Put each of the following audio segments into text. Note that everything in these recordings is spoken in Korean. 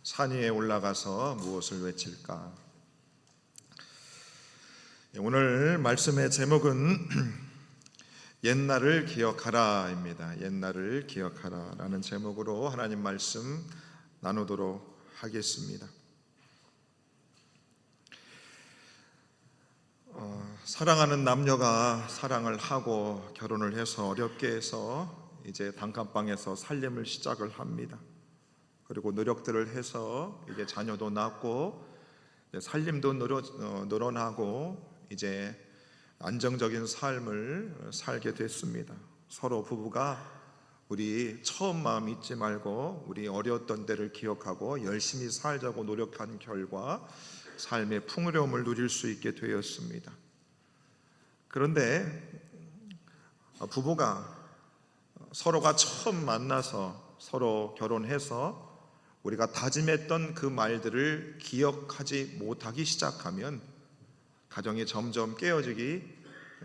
산 위에 올라가서 무엇을 외칠까? 오늘 말씀의 제목은 옛날을 기억하라입니다. 옛날을 기억하라라는 제목으로 하나님 말씀 나누도록 하겠습니다. 사랑하는 남녀가 사랑을 하고 결혼을 해서 어렵게 해서 이제 단칸방에서 살림을 시작을 합니다. 그리고 노력들을 해서 이제 자녀도 낳고 살림도 늘어나고 이제 안정적인 삶을 살게 됐습니다. 서로 부부가 우리 처음 마음 잊지 말고 우리 어려웠던 때를 기억하고 열심히 살자고 노력한 결과 삶의 풍요로움을 누릴 수 있게 되었습니다. 그런데 부부가 서로가 처음 만나서 서로 결혼해서 우리가 다짐했던 그 말들을 기억하지 못하기 시작하면 가정이 점점 깨어지기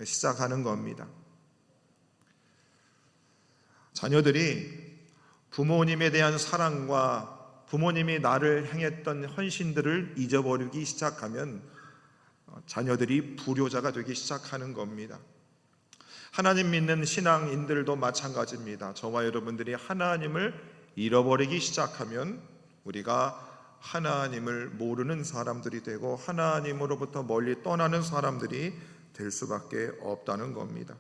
시작하는 겁니다. 자녀들이 부모님에 대한 사랑과 부모님이 나를 행했던 헌신들을 잊어버리기 시작하면 자녀들이 불효자가 되기 시작하는 겁니다. 하나님 믿는 신앙인들도 마찬가지입니다. 저와 여러분들이 하나님을 잃어버리기 시작하면 우리가 하나님을 모르는 사람들이 되고 하나님으로부터 멀리 떠나는 사람들이 될 수밖에 없다는 겁니다.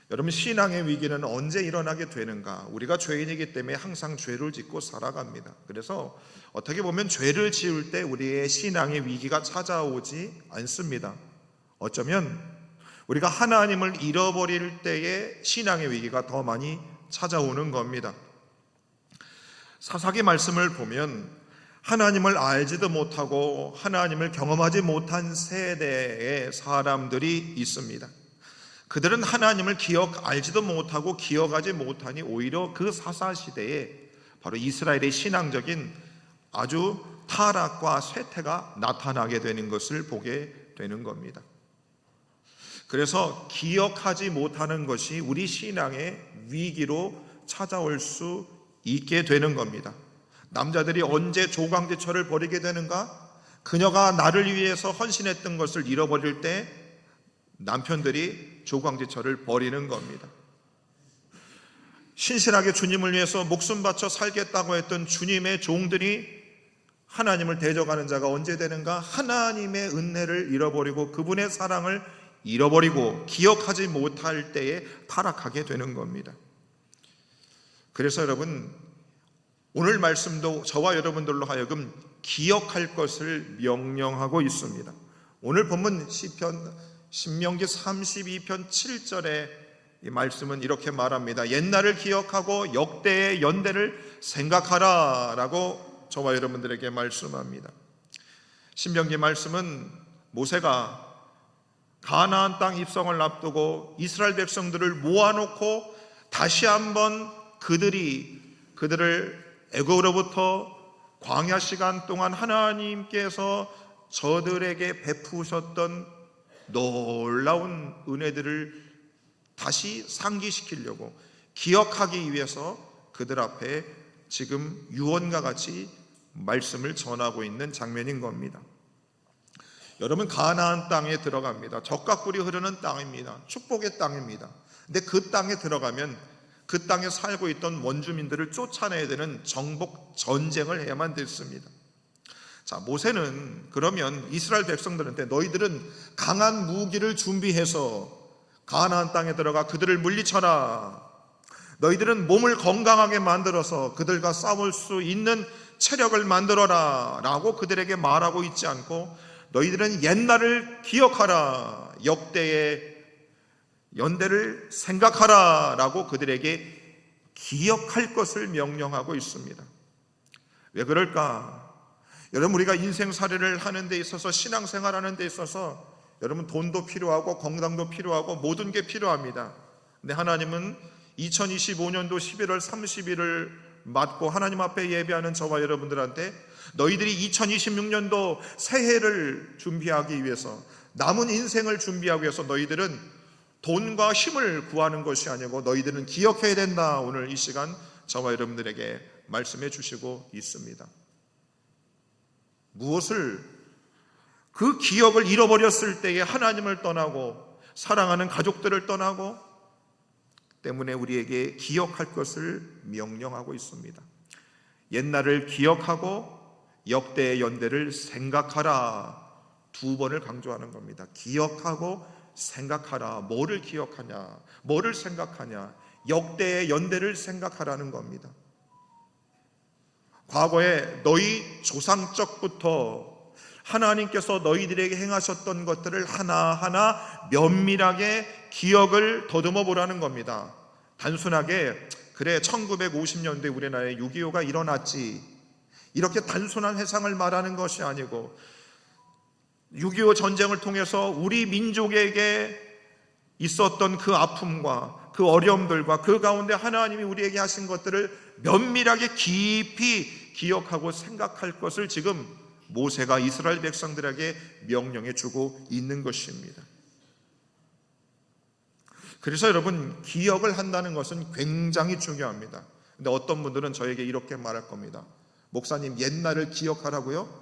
여러분, 신앙의 위기는 언제 일어나게 되는가? 우리가 죄인이기 때문에 항상 죄를 짓고 살아갑니다. 그래서 어떻게 보면 죄를 지을 때 우리의 신앙의 위기가 찾아오지 않습니다. 어쩌면 우리가 하나님을 잃어버릴 때의 신앙의 위기가 더 많이 찾아오는 겁니다. 사사기 말씀을 보면 하나님을 알지도 못하고 하나님을 경험하지 못한 세대의 사람들이 있습니다. 그들은 하나님을 알지도 못하고 기억하지 못하니 오히려 그 사사시대에 바로 이스라엘의 신앙적인 아주 타락과 쇠퇴가 나타나게 되는 것을 보게 되는 겁니다. 그래서 기억하지 못하는 것이 우리 신앙의 위기로 찾아올 수 있게 되는 겁니다. 남자들이 언제 조광지철을 버리게 되는가? 그녀가 나를 위해서 헌신했던 것을 잃어버릴 때 남편들이 조광지철을 버리는 겁니다. 신실하게 주님을 위해서 목숨 바쳐 살겠다고 했던 주님의 종들이 하나님을 대적하는 자가 언제 되는가? 하나님의 은혜를 잃어버리고 그분의 사랑을 잃어버리고 기억하지 못할 때에 타락하게 되는 겁니다. 그래서 여러분, 오늘 말씀도 저와 여러분들로 하여금 기억할 것을 명령하고 있습니다. 오늘 본문 신명기 32편 7절에 이 말씀은 이렇게 말합니다. 옛날을 기억하고 역대의 연대를 생각하라 라고 저와 여러분들에게 말씀합니다. 신명기 말씀은 모세가 가나안 땅 입성을 앞두고 이스라엘 백성들을 모아놓고 다시 한번 그들을 애굽으로부터 광야 시간 동안 하나님께서 저들에게 베푸셨던 놀라운 은혜들을 다시 상기시키려고 기억하기 위해서 그들 앞에 지금 유언과 같이 말씀을 전하고 있는 장면인 겁니다. 여러분, 가나안 땅에 들어갑니다. 젖과 꿀이 흐르는 땅입니다. 축복의 땅입니다. 근데 그 땅에 들어가면 그 땅에 살고 있던 원주민들을 쫓아내야 되는 정복 전쟁을 해야만 됐습니다. 자, 모세는 그러면 이스라엘 백성들한테 너희들은 강한 무기를 준비해서 가나안 땅에 들어가 그들을 물리쳐라. 너희들은 몸을 건강하게 만들어서 그들과 싸울 수 있는 체력을 만들어라 라고 그들에게 말하고 있지 않고 너희들은 옛날을 기억하라, 역대의 연대를 생각하라 라고 그들에게 기억할 것을 명령하고 있습니다. 왜 그럴까? 여러분, 우리가 인생살이를 하는 데 있어서 신앙생활 하는 데 있어서 여러분 돈도 필요하고 건강도 필요하고 모든 게 필요합니다. 근데 하나님은 2025년도 11월 30일을 맞고 하나님 앞에 예배하는 저와 여러분들한테 너희들이 2026년도 새해를 준비하기 위해서 남은 인생을 준비하기 위해서 너희들은 돈과 힘을 구하는 것이 아니고 너희들은 기억해야 된다. 오늘 이 시간 저와 여러분들에게 말씀해 주시고 있습니다. 무엇을, 그 기억을 잃어버렸을 때에 하나님을 떠나고 사랑하는 가족들을 떠나고 때문에 우리에게 기억할 것을 명령하고 있습니다. 옛날을 기억하고 역대의 연대를 생각하라, 두 번을 강조하는 겁니다. 기억하고 생각하라. 뭐를 기억하냐, 뭐를 생각하냐? 역대의 연대를 생각하라는 겁니다. 과거에 너희 조상적부터 하나님께서 너희들에게 행하셨던 것들을 하나하나 면밀하게 기억을 더듬어 보라는 겁니다. 단순하게 그래 1950년대 우리나라에 6.25가 일어났지, 이렇게 단순한 회상을 말하는 것이 아니고 6.25 전쟁을 통해서 우리 민족에게 있었던 그 아픔과 그 어려움들과 그 가운데 하나님이 우리에게 하신 것들을 면밀하게 깊이 기억하고 생각할 것을 지금 모세가 이스라엘 백성들에게 명령해 주고 있는 것입니다. 그래서 여러분, 기억을 한다는 것은 굉장히 중요합니다. 근데 어떤 분들은 저에게 이렇게 말할 겁니다. 목사님, 옛날을 기억하라고요?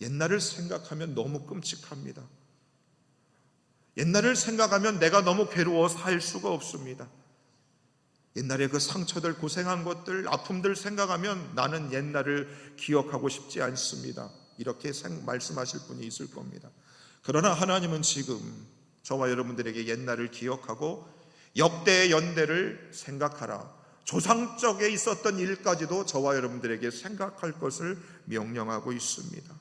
옛날을 생각하면 너무 끔찍합니다. 옛날을 생각하면 내가 너무 괴로워서 살 수가 없습니다. 옛날에 그 상처들, 고생한 것들, 아픔들 생각하면 나는 옛날을 기억하고 싶지 않습니다. 이렇게 말씀하실 분이 있을 겁니다. 그러나 하나님은 지금 저와 여러분들에게 옛날을 기억하고 역대의 연대를 생각하라, 조상적에 있었던 일까지도 저와 여러분들에게 생각할 것을 명령하고 있습니다.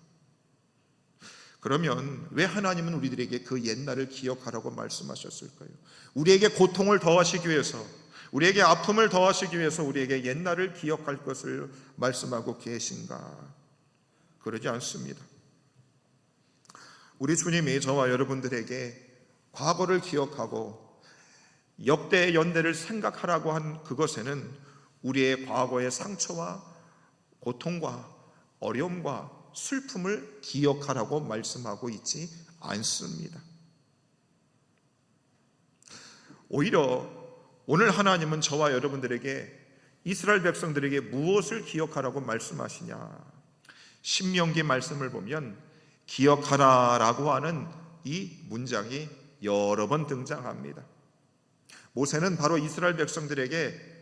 그러면 왜 하나님은 우리들에게 그 옛날을 기억하라고 말씀하셨을까요? 우리에게 고통을 더하시기 위해서, 우리에게 아픔을 더하시기 위해서 우리에게 옛날을 기억할 것을 말씀하고 계신가? 그러지 않습니다. 우리 주님이 저와 여러분들에게 과거를 기억하고 역대의 연대를 생각하라고 한 그것에는 우리의 과거의 상처와 고통과 어려움과 슬픔을 기억하라고 말씀하고 있지 않습니다. 오히려 오늘 하나님은 저와 여러분들에게, 이스라엘 백성들에게 무엇을 기억하라고 말씀하시냐? 신명기 말씀을 보면 기억하라라고 하는 이 문장이 여러 번 등장합니다. 모세는 바로 이스라엘 백성들에게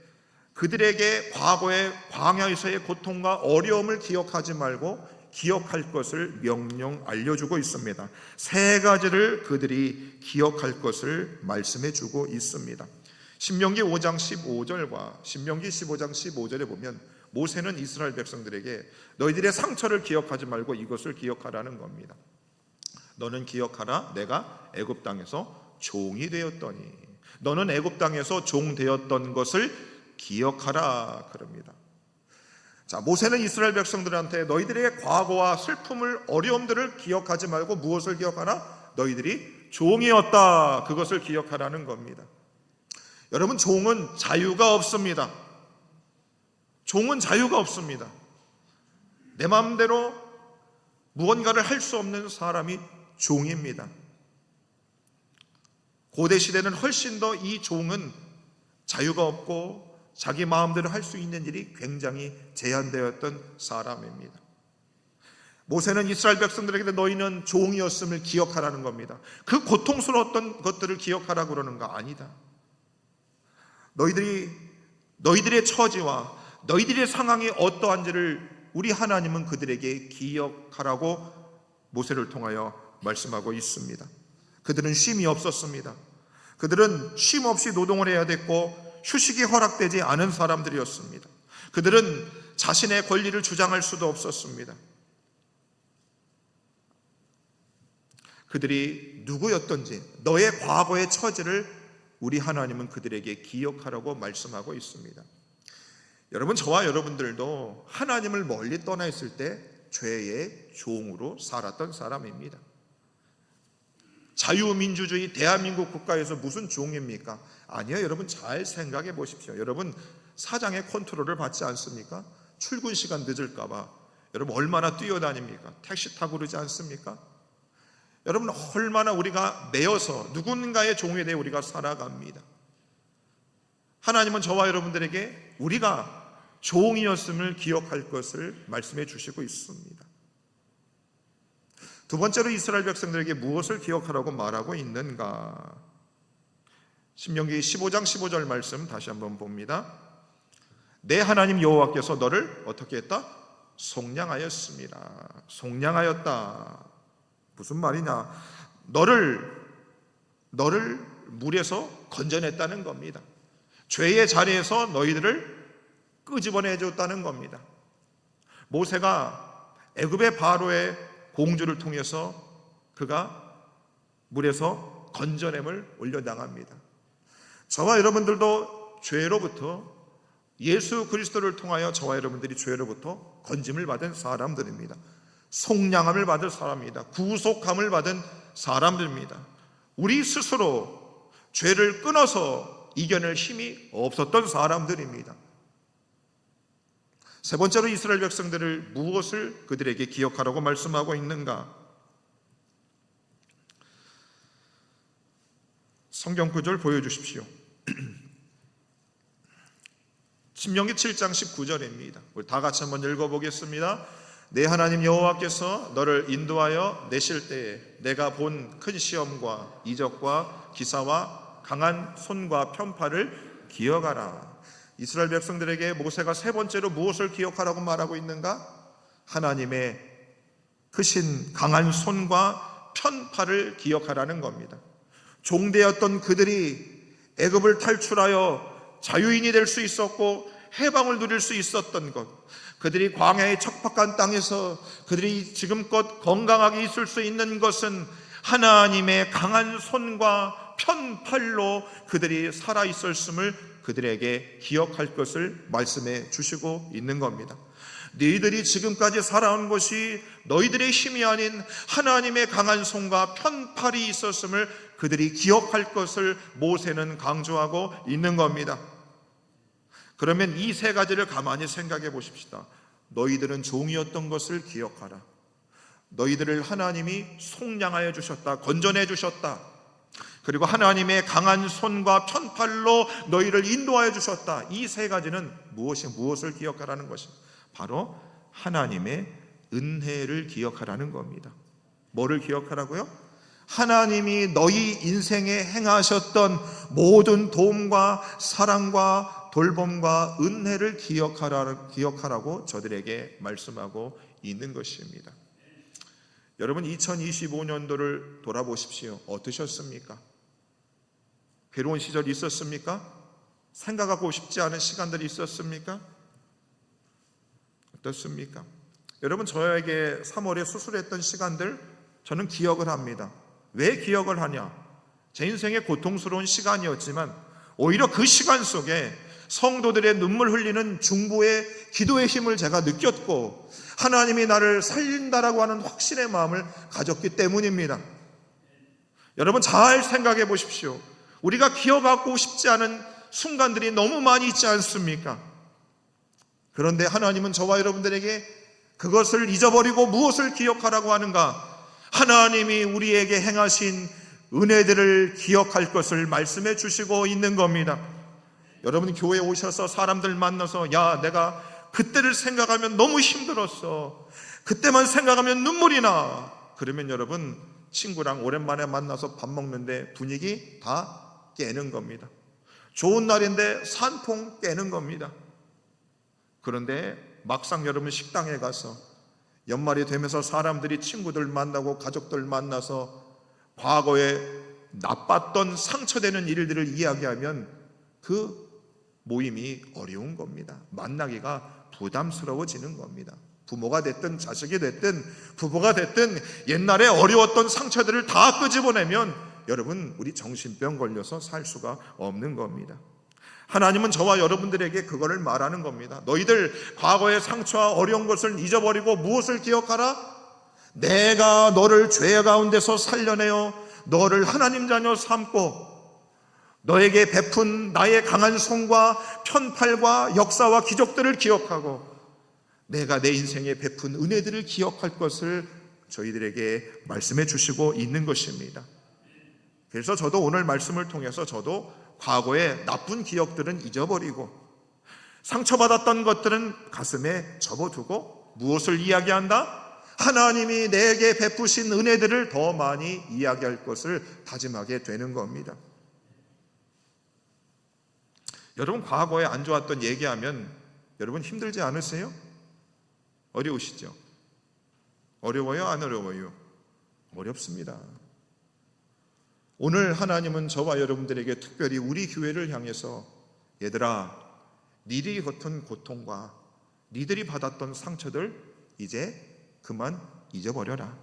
그들에게 과거의 광야에서의 고통과 어려움을 기억하지 말고 기억할 것을 알려주고 있습니다. 세 가지를 그들이 기억할 것을 말씀해 주고 있습니다. 신명기 5장 15절과 신명기 15장 15절에 보면 모세는 이스라엘 백성들에게 너희들의 상처를 기억하지 말고 이것을 기억하라는 겁니다. 너는 기억하라, 내가 애굽 땅에서 종이 되었더니, 너는 애굽 땅에서 종 되었던 것을 기억하라 그럽니다. 자, 모세는 이스라엘 백성들한테 너희들의 과거와 슬픔을, 어려움들을 기억하지 말고 무엇을 기억하라? 너희들이 종이었다, 그것을 기억하라는 겁니다. 여러분, 종은 자유가 없습니다. 종은 자유가 없습니다. 내 마음대로 무언가를 할 수 없는 사람이 종입니다. 고대 시대는 훨씬 더 이 종은 자유가 없고 자기 마음대로 할 수 있는 일이 굉장히 제한되었던 사람입니다. 모세는 이스라엘 백성들에게 너희는 종이었음을 기억하라는 겁니다. 그 고통스러웠던 것들을 하라고 그러는 거 아니다. 너희들의 처지와 너희들의 상황이 어떠한지를 우리 하나님은 그들에게 기억하라고 모세를 통하여 말씀하고 있습니다. 그들은 쉼이 없었습니다. 그들은 쉼 없이 노동을 해야 됐고 휴식이 허락되지 않은 사람들이었습니다. 그들은 자신의 권리를 주장할 수도 없었습니다. 그들이 누구였던지 너의 과거의 처지를 우리 하나님은 그들에게 기억하라고 말씀하고 있습니다. 여러분, 저와 여러분들도 하나님을 멀리 떠나 있을 때 죄의 종으로 살았던 사람입니다. 자유민주주의 대한민국 국가에서 무슨 종입니까? 아니요. 여러분, 잘 생각해 보십시오. 여러분, 사장의 컨트롤을 받지 않습니까? 출근 시간 늦을까 봐 여러분 얼마나 뛰어다닙니까? 택시 타고 그러지 않습니까? 여러분, 얼마나 우리가 매여서 누군가의 종에 대해 우리가 살아갑니다. 하나님은 저와 여러분들에게 우리가 종이었음을 기억할 것을 말씀해 주시고 있습니다. 두 번째로 이스라엘 백성들에게 무엇을 기억하라고 말하고 있는가? 신명기 15장 15절 말씀 다시 한번 봅니다. 내 하나님 여호와께서 너를 어떻게 했다? 속량하였습니다. 속량하였다. 무슨 말이냐? 너를 물에서 건져냈다는 겁니다. 죄의 자리에서 너희들을 끄집어내 줬다는 겁니다. 모세가 애굽의 바로의 공주를 통해서 그가 물에서 건져냄을 올려당합니다. 저와 여러분들도 죄로부터, 예수 그리스도를 통하여 저와 여러분들이 죄로부터 건짐을 받은 사람들입니다. 속량함을 받은 사람입니다. 구속함을 받은 사람들입니다. 우리 스스로 죄를 끊어서 이겨낼 힘이 없었던 사람들입니다. 세 번째로 이스라엘 백성들을 무엇을 그들에게 기억하라고 말씀하고 있는가? 성경 구절 보여주십시오. 신명기 7장 19절입니다. 우리 다 같이 한번 읽어보겠습니다. 내 하나님 여호와께서 너를 인도하여 내실 때에 내가 본 큰 시험과 이적과 기사와 강한 손과 편팔을 기억하라. 이스라엘 백성들에게 모세가 세 번째로 무엇을 기억하라고 말하고 있는가? 하나님의 크신 강한 손과 편팔을 기억하라는 겁니다. 종되었던 그들이 애굽을 탈출하여 자유인이 될 수 있었고 해방을 누릴 수 있었던 것, 그들이 광야의 척박한 땅에서 그들이 지금껏 건강하게 있을 수 있는 것은 하나님의 강한 손과 편팔로 그들이 살아있었음을 그들에게 기억할 것을 말씀해 주시고 있는 겁니다. 너희들이 지금까지 살아온 것이 너희들의 힘이 아닌 하나님의 강한 손과 편팔이 있었음을 그들이 기억할 것을 모세는 강조하고 있는 겁니다. 그러면 이 세 가지를 가만히 생각해 보십시다. 너희들은 종이었던 것을 기억하라. 너희들을 하나님이 속량하여 주셨다. 건져내 주셨다. 그리고 하나님의 강한 손과 편팔로 너희를 인도하여 주셨다. 이 세 가지는 무엇을 기억하라는 것입니다. 바로 하나님의 은혜를 기억하라는 겁니다. 뭐를 기억하라고요? 하나님이 너희 인생에 행하셨던 모든 도움과 사랑과 돌봄과 은혜를 기억하라고 저들에게 말씀하고 있는 것입니다. 여러분, 2025년도를 돌아보십시오. 어떠셨습니까? 괴로운 시절이 있었습니까? 생각하고 싶지 않은 시간들이 있었습니까? 어떻습니까? 여러분, 저에게 3월에 수술했던 시간들 저는 기억을 합니다. 왜 기억을 하냐? 제 인생의 고통스러운 시간이었지만 오히려 그 시간 속에 성도들의 눈물 흘리는 중보의 기도의 힘을 제가 느꼈고 하나님이 나를 살린다라고 하는 확신의 마음을 가졌기 때문입니다. 여러분, 잘 생각해 보십시오. 우리가 기억하고 싶지 않은 순간들이 너무 많이 있지 않습니까? 그런데 하나님은 저와 여러분들에게 그것을 잊어버리고 무엇을 기억하라고 하는가? 하나님이 우리에게 행하신 은혜들을 기억할 것을 말씀해 주시고 있는 겁니다. 여러분, 교회에 오셔서 사람들 만나서 야, 내가 그때를 생각하면 너무 힘들었어. 그때만 생각하면 눈물이 나. 그러면 여러분, 친구랑 오랜만에 만나서 밥 먹는데 분위기 다 깨는 겁니다. 좋은 날인데 산통 깨는 겁니다. 그런데 막상 여러분 식당에 가서 연말이 되면서 사람들이 친구들 만나고 가족들 만나서 과거에 나빴던 상처되는 일들을 이야기하면 그 모임이 어려운 겁니다. 만나기가 부담스러워지는 겁니다. 부모가 됐든 자식이 됐든 부부가 됐든 옛날에 어려웠던 상처들을 다 끄집어내면 여러분, 우리 정신병 걸려서 살 수가 없는 겁니다. 하나님은 저와 여러분들에게 그거를 말하는 겁니다. 너희들 과거의 상처와 어려운 것을 잊어버리고 무엇을 기억하라? 내가 너를 죄 가운데서 살려내어 너를 하나님 자녀 삼고 너에게 베푼 나의 강한 손과 편팔과 역사와 기적들을 기억하고 내가 내 인생에 베푼 은혜들을 기억할 것을 저희들에게 말씀해 주시고 있는 것입니다. 그래서 저도 오늘 말씀을 통해서 저도 과거의 나쁜 기억들은 잊어버리고 상처받았던 것들은 가슴에 접어두고 무엇을 이야기한다? 하나님이 내게 베푸신 은혜들을 더 많이 이야기할 것을 다짐하게 되는 겁니다. 여러분, 과거에 안 좋았던 얘기하면 여러분 힘들지 않으세요? 어려우시죠? 어려워요? 안 어려워요? 어렵습니다. 오늘 하나님은 저와 여러분들에게 특별히 우리 교회를 향해서 얘들아, 니들이 겪은 고통과 니들이 받았던 상처들 이제 그만 잊어버려라.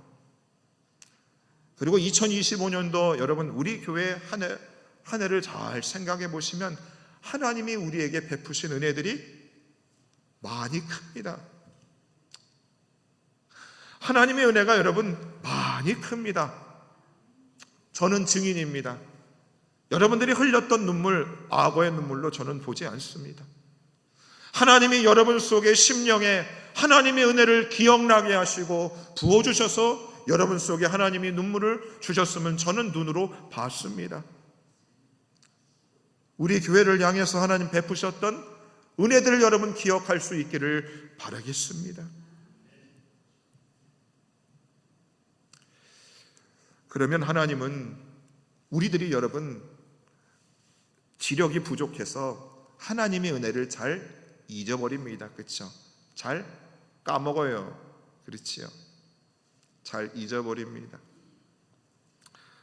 그리고 2025년도 여러분 우리 교회 한 해를 잘 생각해 보시면 하나님이 우리에게 베푸신 은혜들이 많이 큽니다. 하나님의 은혜가 여러분 많이 큽니다. 저는 증인입니다. 여러분들이 흘렸던 눈물, 악어의 눈물로 저는 보지 않습니다. 하나님이 여러분 속에 심령에 하나님의 은혜를 기억나게 하시고 부어주셔서 여러분 속에 하나님이 눈물을 주셨으면 저는 눈으로 봤습니다. 우리 교회를 향해서 하나님 베푸셨던 은혜들을 여러분 기억할 수 있기를 바라겠습니다. 그러면 하나님은 우리들이 여러분 지력이 부족해서 하나님의 은혜를 잘 잊어버립니다. 그렇죠? 잘 까먹어요. 그렇지요? 잘 잊어버립니다.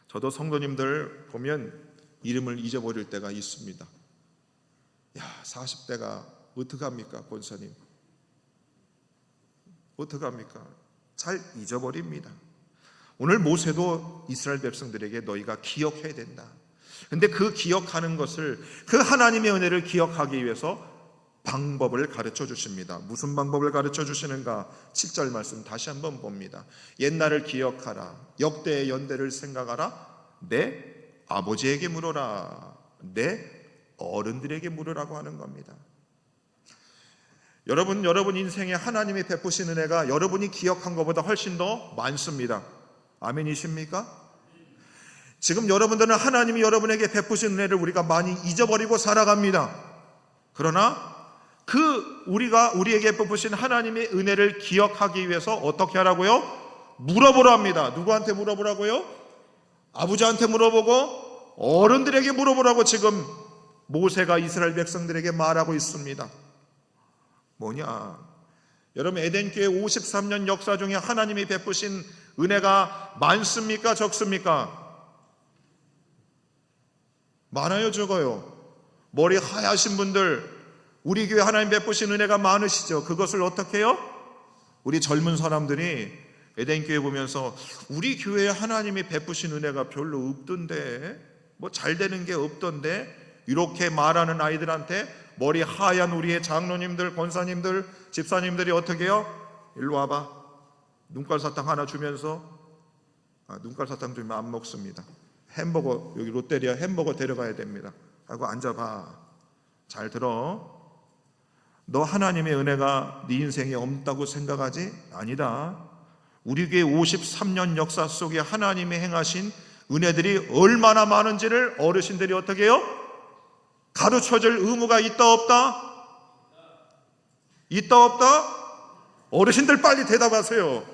저도 성도님들 보면 이름을 잊어버릴 때가 있습니다. 야, 40대가 어떡합니까, 권사님? 어떡합니까? 잘 잊어버립니다. 오늘 모세도 이스라엘 백성들에게 너희가 기억해야 된다. 근데 그 기억하는 것을, 그 하나님의 은혜를 기억하기 위해서 방법을 가르쳐 주십니다. 무슨 방법을 가르쳐 주시는가? 7절 말씀 다시 한번 봅니다. 옛날을 기억하라. 역대의 연대를 생각하라. 내 아버지에게 물어라. 내 어른들에게 물으라고 하는 겁니다. 여러분 인생에 하나님이 베푸신 은혜가 여러분이 기억한 것보다 훨씬 더 많습니다. 아멘이십니까? 지금 여러분들은 하나님이 여러분에게 베푸신 은혜를 우리가 많이 잊어버리고 살아갑니다. 그러나 우리에게 베푸신 하나님의 은혜를 기억하기 위해서 어떻게 하라고요? 물어보라 합니다. 누구한테 물어보라고요? 아버지한테 물어보고 어른들에게 물어보라고 지금 모세가 이스라엘 백성들에게 말하고 있습니다. 뭐냐? 여러분, 에덴교회 53년 역사 중에 하나님이 베푸신 은혜가 많습니까? 적습니까? 많아요? 적어요? 머리 하얗신 분들, 우리 교회 하나님 베푸신 은혜가 많으시죠? 그것을 어떻게 해요? 우리 젊은 사람들이 에덴교회 보면서 우리 교회에 하나님이 베푸신 은혜가 별로 없던데, 뭐 잘 되는 게 없던데, 이렇게 말하는 아이들한테 머리 하얀 우리의 장로님들, 권사님들, 집사님들이 어떻게 해요? 일로 와봐. 눈깔 사탕 하나 주면서, 눈깔 사탕 주면 안 먹습니다. 햄버거, 여기 롯데리아 햄버거 데려가야 됩니다 하고 앉아봐. 잘 들어. 너 하나님의 은혜가 네 인생에 없다고 생각하지? 아니다. 우리 교회 53년 역사 속에 하나님이 행하신 은혜들이 얼마나 많은지를 어르신들이 어떻게 해요? 가르쳐줄 의무가 있다 없다? 있다 없다? 어르신들 빨리 대답하세요.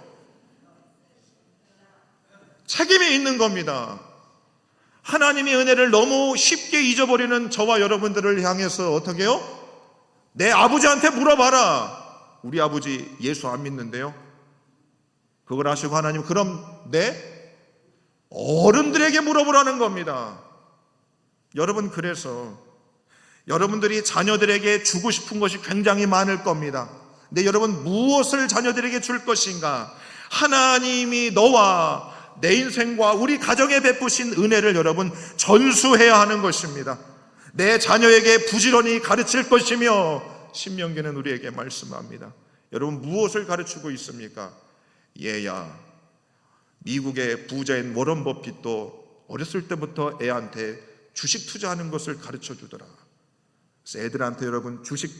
책임이 있는 겁니다. 하나님의 은혜를 너무 쉽게 잊어버리는 저와 여러분들을 향해서 어떻게 해요? 내 아버지한테 물어봐라. 우리 아버지 예수 안 믿는데요. 그걸 아시고 하나님, 그럼 내 어른들에게 물어보라는 겁니다. 여러분, 그래서 여러분들이 자녀들에게 주고 싶은 것이 굉장히 많을 겁니다. 근데 여러분, 무엇을 자녀들에게 줄 것인가? 하나님이 너와 내 인생과 우리 가정에 베푸신 은혜를 여러분 전수해야 하는 것입니다. 내 자녀에게 부지런히 가르칠 것이며, 신명기는 우리에게 말씀합니다. 여러분, 무엇을 가르치고 있습니까? 얘야, 미국의 부자인 워런 버핏도 어렸을 때부터 애한테 주식 투자하는 것을 가르쳐 주더라. 그래서 애들한테 여러분 주식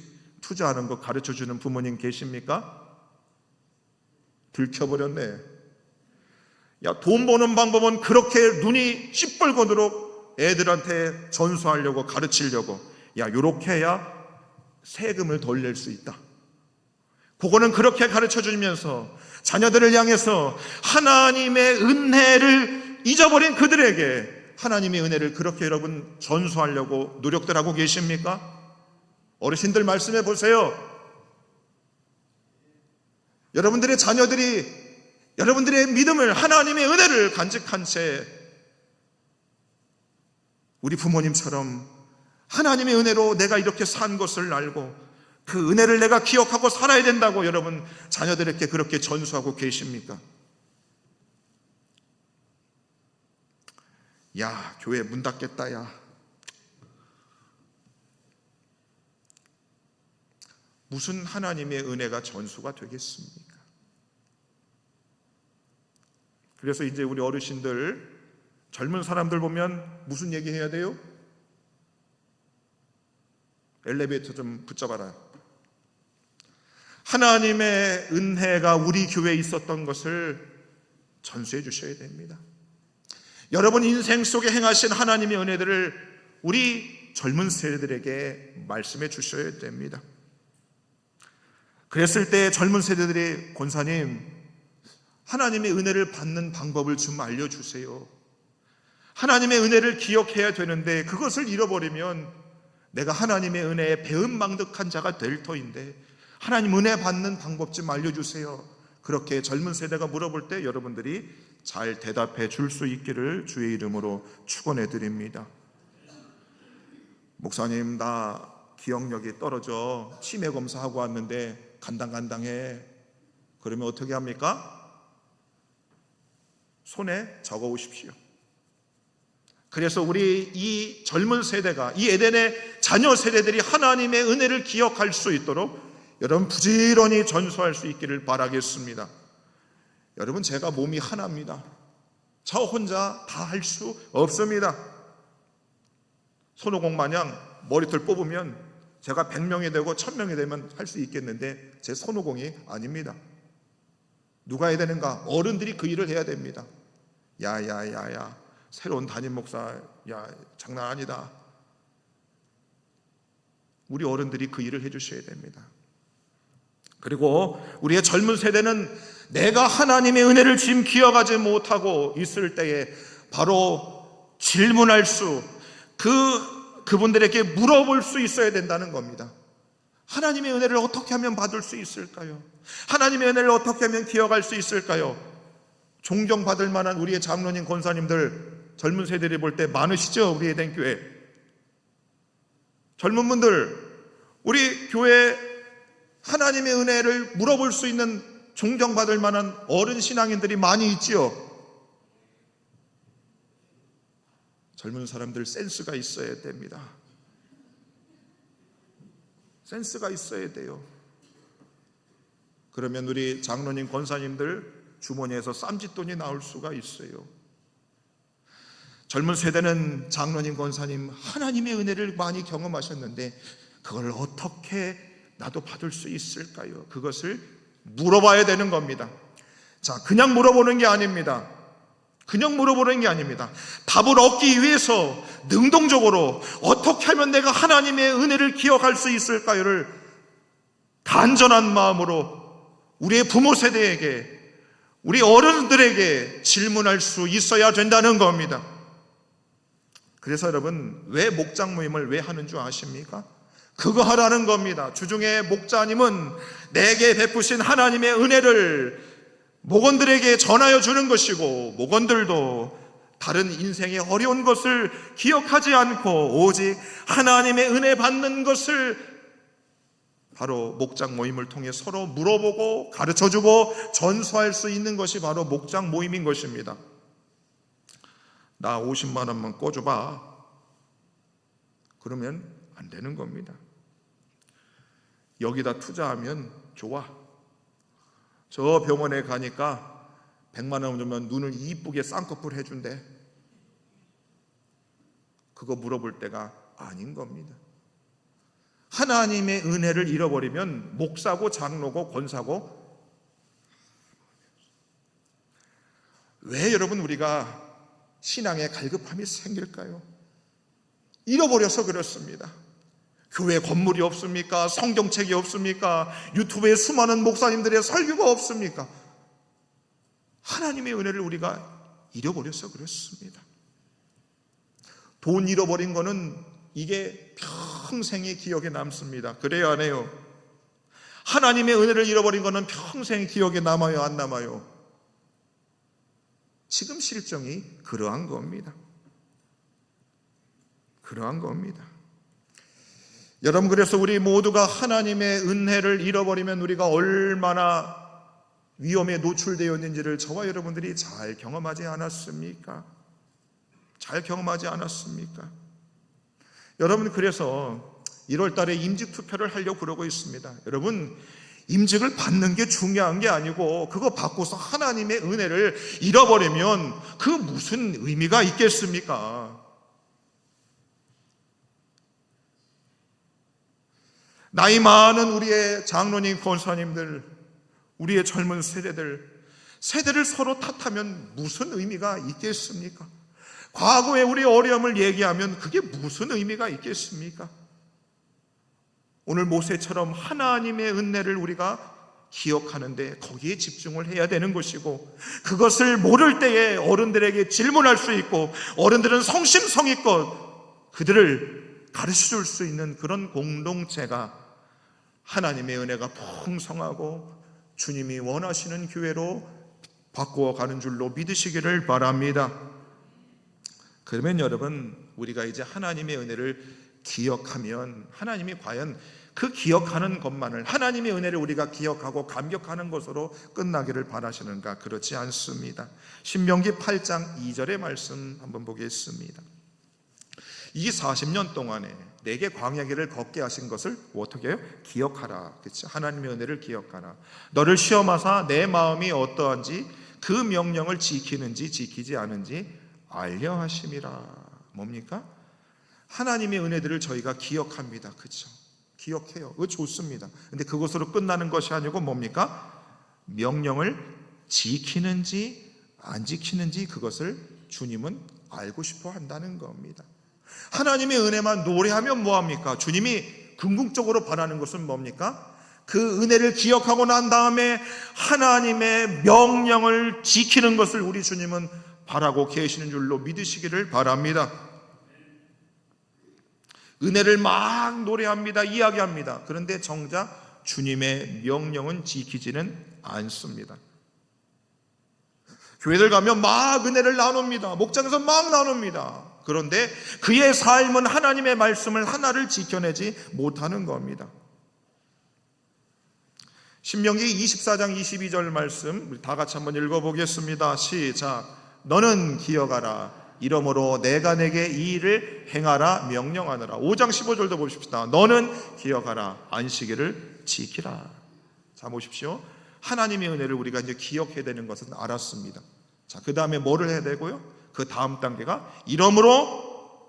투자하는 거 가르쳐 주는 부모님 계십니까? 들켜버렸네. 야, 돈 버는 방법은 그렇게 눈이 시뻘거도록 애들한테 전수하려고, 가르치려고, 야, 요렇게 해야 세금을 돌릴 수 있다. 그거는 그렇게 가르쳐 주면서 자녀들을 향해서 하나님의 은혜를 잊어버린 그들에게 하나님의 은혜를 그렇게 여러분 전수하려고 노력들 하고 계십니까? 어르신들 말씀해 보세요. 여러분들의 자녀들이 여러분들의 믿음을, 하나님의 은혜를 간직한 채 우리 부모님처럼 하나님의 은혜로 내가 이렇게 산 것을 알고 그 은혜를 내가 기억하고 살아야 된다고 여러분 자녀들에게 그렇게 전수하고 계십니까? 야, 교회 문 닫겠다, 야. 무슨 하나님의 은혜가 전수가 되겠습니까? 그래서 이제 우리 어르신들, 젊은 사람들 보면 무슨 얘기 해야 돼요? 엘리베이터 좀 붙잡아라. 하나님의 은혜가 우리 교회에 있었던 것을 전수해 주셔야 됩니다. 여러분 인생 속에 행하신 하나님의 은혜들을 우리 젊은 세대들에게 말씀해 주셔야 됩니다. 그랬을 때 젊은 세대들이 권사님, 하나님의 은혜를 받는 방법을 좀 알려주세요. 하나님의 은혜를 기억해야 되는데 그것을 잃어버리면 내가 하나님의 은혜에 배은망덕한 자가 될 터인데 하나님 은혜 받는 방법 좀 알려주세요. 그렇게 젊은 세대가 물어볼 때 여러분들이 잘 대답해 줄 수 있기를 주의 이름으로 축원해 드립니다. 목사님, 나 기억력이 떨어져 치매 검사하고 왔는데 간당간당해. 그러면 어떻게 합니까? 손에 적어 오십시오. 그래서 우리 이 젊은 세대가, 이 에덴의 자녀 세대들이 하나님의 은혜를 기억할 수 있도록 여러분 부지런히 전수할 수 있기를 바라겠습니다. 여러분, 제가 몸이 하나입니다. 저 혼자 다 할 수 없습니다. 손오공 마냥 머리털 뽑으면 제가 100명이 되고 1000명이 되면 할 수 있겠는데 제 손오공이 아닙니다. 누가 해야 되는가? 어른들이 그 일을 해야 됩니다. 야야야야, 새로운 담임 목사, 야, 장난 아니다. 우리 어른들이 그 일을 해주셔야 됩니다. 그리고 우리의 젊은 세대는 내가 하나님의 은혜를 지금 기억하지 못하고 있을 때에 바로 질문할 수, 그분들에게 물어볼 수 있어야 된다는 겁니다. 하나님의 은혜를 어떻게 하면 받을 수 있을까요? 하나님의 은혜를 어떻게 하면 기억할 수 있을까요? 존경받을 만한 우리의 장로님, 권사님들, 젊은 세대들이 볼 때 많으시죠? 우리 에덴 교회 젊은 분들, 우리 교회 하나님의 은혜를 물어볼 수 있는 존경받을 만한 어른 신앙인들이 많이 있지요. 젊은 사람들 센스가 있어야 됩니다. 센스가 있어야 돼요. 그러면 우리 장로님, 권사님들 주머니에서 쌈짓돈이 나올 수가 있어요. 젊은 세대는 장로님, 권사님 하나님의 은혜를 많이 경험하셨는데 그걸 어떻게 나도 받을 수 있을까요? 그것을 물어봐야 되는 겁니다. 자, 그냥 물어보는 게 아닙니다. 그냥 물어보는 게 아닙니다. 답을 얻기 위해서 능동적으로 어떻게 하면 내가 하나님의 은혜를 기억할 수 있을까요를 단전한 마음으로 우리의 부모 세대에게, 우리 어른들에게 질문할 수 있어야 된다는 겁니다. 그래서 여러분, 왜 목장 모임을 왜 하는 줄 아십니까? 그거 하라는 겁니다. 주중에 목자님은 내게 베푸신 하나님의 은혜를 목원들에게 전하여 주는 것이고, 목원들도 다른 인생의 어려운 것을 기억하지 않고 오직 하나님의 은혜 받는 것을 바로 목장 모임을 통해 서로 물어보고 가르쳐주고 전수할 수 있는 것이 바로 목장 모임인 것입니다. 나 50만 원만 꿔줘봐. 그러면 안 되는 겁니다. 여기다 투자하면 좋아. 저 병원에 가니까 100만 원 주면 눈을 이쁘게 쌍꺼풀 해준대. 그거 물어볼 때가 아닌 겁니다. 하나님의 은혜를 잃어버리면 목사고 장로고 권사고, 왜 여러분 우리가 신앙에 갈급함이 생길까요? 잃어버려서 그렇습니다. 교회 건물이 없습니까? 성경책이 없습니까? 유튜브에 수많은 목사님들의 설교가 없습니까? 하나님의 은혜를 우리가 잃어버려서 그렇습니다. 돈 잃어버린 거는 이게 평생의 기억에 남습니다. 그래요, 안 해요? 하나님의 은혜를 잃어버린 거는 평생 기억에 남아요, 안 남아요? 지금 실정이 그러한 겁니다. 그러한 겁니다. 여러분, 그래서 우리 모두가 하나님의 은혜를 잃어버리면 우리가 얼마나 위험에 노출되었는지를 저와 여러분들이 잘 경험하지 않았습니까? 잘 경험하지 않았습니까? 여러분, 그래서 1월 달에 임직 투표를 하려고 그러고 있습니다. 여러분, 임직을 받는 게 중요한 게 아니고 그거 받고서 하나님의 은혜를 잃어버리면 그 무슨 의미가 있겠습니까? 나이 많은 우리의 장로님, 권사님들, 우리의 젊은 세대를 서로 탓하면 무슨 의미가 있겠습니까? 과거에 우리의 어려움을 얘기하면 그게 무슨 의미가 있겠습니까? 오늘 모세처럼 하나님의 은혜를 우리가 기억하는데 거기에 집중을 해야 되는 것이고, 그것을 모를 때에 어른들에게 질문할 수 있고 어른들은 성심성의껏 그들을 가르쳐 줄 수 있는 그런 공동체가 하나님의 은혜가 풍성하고 주님이 원하시는 교회로 바꾸어가는 줄로 믿으시기를 바랍니다. 그러면 여러분, 우리가 이제 하나님의 은혜를 기억하면 하나님이 과연 그 기억하는 것만을, 하나님의 은혜를 우리가 기억하고 감격하는 것으로 끝나기를 바라시는가? 그렇지 않습니다. 신명기 8장 2절의 말씀 한번 보겠습니다. 이 40년 동안에 내게 광야길을 걷게 하신 것을 어떻게 해요? 기억하라. 그렇죠? 하나님의 은혜를 기억하라. 너를 시험하사 내 마음이 어떠한지 그 명령을 지키는지 지키지 않은지 알려 하심이라. 뭡니까? 하나님의 은혜들을 저희가 기억합니다. 그렇죠? 기억해요. 그거 좋습니다. 근데 그것으로 끝나는 것이 아니고 뭡니까? 명령을 지키는지 안 지키는지 그것을 주님은 알고 싶어 한다는 겁니다. 하나님의 은혜만 노래하면 뭐합니까? 주님이 궁극적으로 바라는 것은 뭡니까? 그 은혜를 기억하고 난 다음에 하나님의 명령을 지키는 것을 우리 주님은 바라고 계시는 줄로 믿으시기를 바랍니다. 은혜를 막 노래합니다. 이야기합니다. 그런데 정작 주님의 명령은 지키지는 않습니다. 교회들 가면 막 은혜를 나눕니다. 목장에서 막 나눕니다. 그런데 그의 삶은 하나님의 말씀을 하나를 지켜내지 못하는 겁니다. 신명기 24장 22절 말씀 우리 다 같이 한번 읽어보겠습니다. 시작. 너는 기억하라. 이러므로 내가 내게 이 일을 행하라 명령하느라. 5장 15절도 보십시다. 너는 기억하라. 안식일을 지키라. 자, 보십시오. 하나님의 은혜를 우리가 이제 기억해야 되는 것은 알았습니다. 자, 그 다음에 뭐를 해야 되고요? 그 다음 단계가 이러므로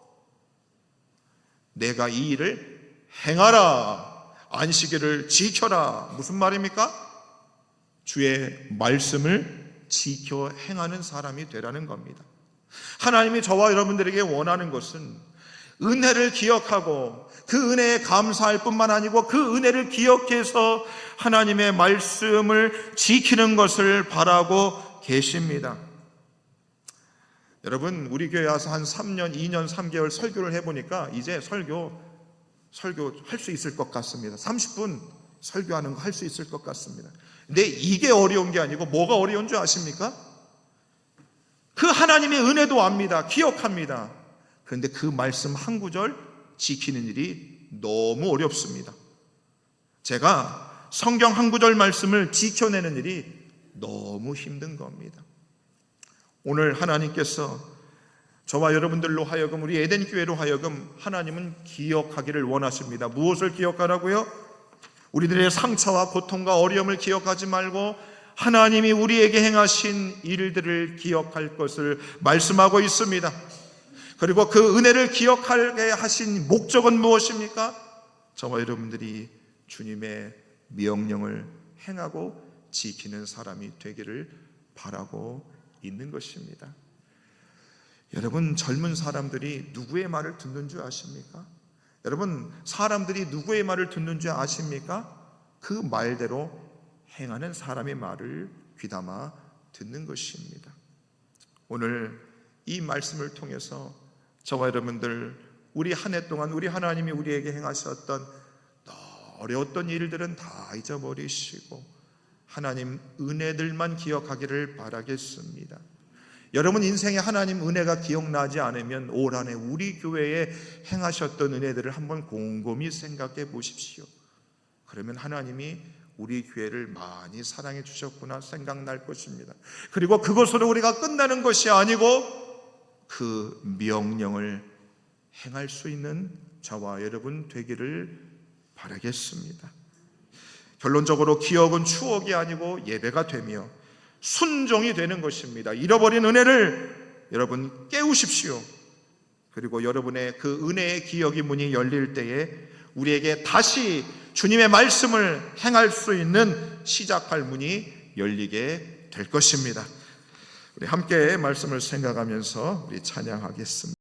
내가 이 일을 행하라. 안식일을 지켜라. 무슨 말입니까? 주의 말씀을 지켜 행하는 사람이 되라는 겁니다. 하나님이 저와 여러분들에게 원하는 것은 은혜를 기억하고 그 은혜에 감사할 뿐만 아니고 그 은혜를 기억해서 하나님의 말씀을 지키는 것을 바라고 계십니다. 여러분, 우리 교회 와서 한 3년, 2년, 3개월 설교를 해보니까 이제 설교 할 수 있을 것 같습니다. 30분 설교하는 거 할 수 있을 것 같습니다. 근데 이게 어려운 게 아니고 뭐가 어려운 줄 아십니까? 그 하나님의 은혜도 압니다. 기억합니다. 그런데 그 말씀 한 구절 지키는 일이 너무 어렵습니다. 제가 성경 한 구절 말씀을 지켜내는 일이 너무 힘든 겁니다. 오늘 하나님께서 저와 여러분들로 하여금, 우리 에덴교회로 하여금 하나님은 기억하기를 원하십니다. 무엇을 기억하라고요? 우리들의 상처와 고통과 어려움을 기억하지 말고 하나님이 우리에게 행하신 일들을 기억할 것을 말씀하고 있습니다. 그리고 그 은혜를 기억하게 하신 목적은 무엇입니까? 저와 여러분들이 주님의 명령을 행하고 지키는 사람이 되기를 바라고 있는 것입니다. 여러분, 젊은 사람들이 누구의 말을 듣는 줄 아십니까? 여러분, 사람들이 누구의 말을 듣는 줄 아십니까? 그 말대로 행하는 사람의 말을 귀담아 듣는 것입니다. 오늘 이 말씀을 통해서 저와 여러분들, 우리 한 해 동안 우리 하나님이 우리에게 행하셨던 어려웠던 일들은 다 잊어버리시고 하나님 은혜들만 기억하기를 바라겠습니다. 여러분 인생에 하나님 은혜가 기억나지 않으면 올 한 해 우리 교회에 행하셨던 은혜들을 한번 곰곰이 생각해 보십시오. 그러면 하나님이 우리 교회를 많이 사랑해 주셨구나 생각날 것입니다. 그리고 그것으로 우리가 끝나는 것이 아니고 그 명령을 행할 수 있는 저와 여러분 되기를 바라겠습니다. 결론적으로 기억은 추억이 아니고 예배가 되며 순종이 되는 것입니다. 잃어버린 은혜를 여러분 깨우십시오. 그리고 여러분의 그 은혜의 기억의 문이 열릴 때에 우리에게 다시 주님의 말씀을 행할 수 있는 시작할 문이 열리게 될 것입니다. 우리 함께 말씀을 생각하면서 우리 찬양하겠습니다.